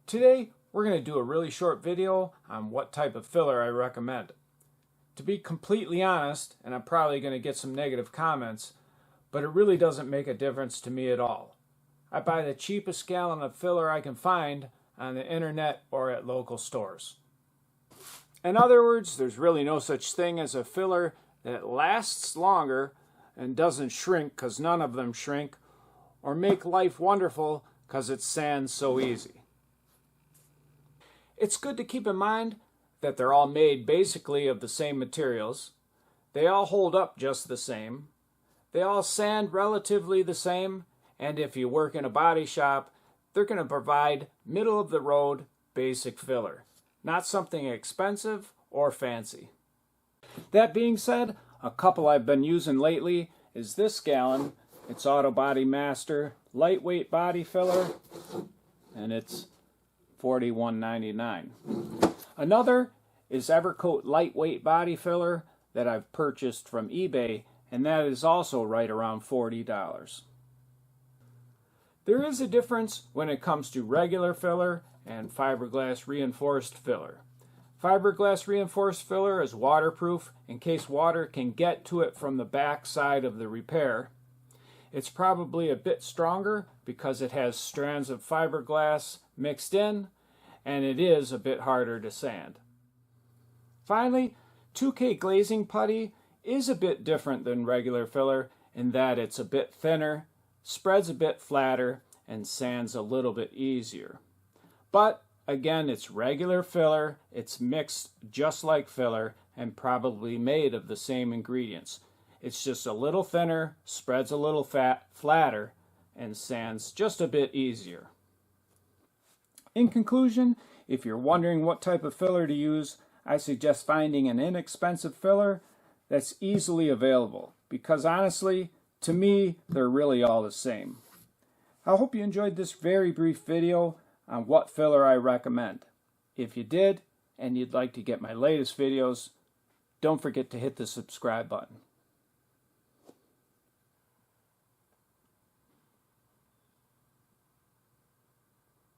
Today we're going to do a really short video on what type of filler I recommend. To be completely honest, and I'm probably going to get some negative comments, but it really doesn't make a difference to me at all. I buy the cheapest gallon of filler I can find on the internet or at local stores. In other words, there's really no such thing as a filler that lasts longer and doesn't shrink because none of them shrink, or make life wonderful because it sands so easy. It's good to keep in mind that they're all made basically of the same materials. They all hold up just the same. They all sand relatively the same, and if you work in a body shop, they're going to provide middle-of-the-road basic filler, not something expensive or fancy. That being said, a couple I've been using lately is this gallon. It's Autobody Master lightweight body filler, and it's $41.99. Another is Evercoat lightweight body filler that I've purchased from eBay, and that is also right around $40. There is a difference when it comes to regular filler and fiberglass reinforced filler. Fiberglass reinforced filler is waterproof in case water can get to it from the back side of the repair. It's probably a bit stronger because it has strands of fiberglass mixed in, and it is a bit harder to sand. Finally, 2K glazing putty is a bit different than regular filler in that it's a bit thinner, spreads a bit flatter, and sands a little bit easier. But again, it's regular filler, it's mixed just like filler, and probably made of the same ingredients. It's just a little thinner, spreads a little flatter, and sands just a bit easier. In conclusion, if you're wondering what type of filler to use, I suggest finding an inexpensive filler that's easily available, because honestly, to me, they're really all the same. I hope you enjoyed this very brief video on what filler I recommend. If you did, and you'd like to get my latest videos, don't forget to hit the subscribe button.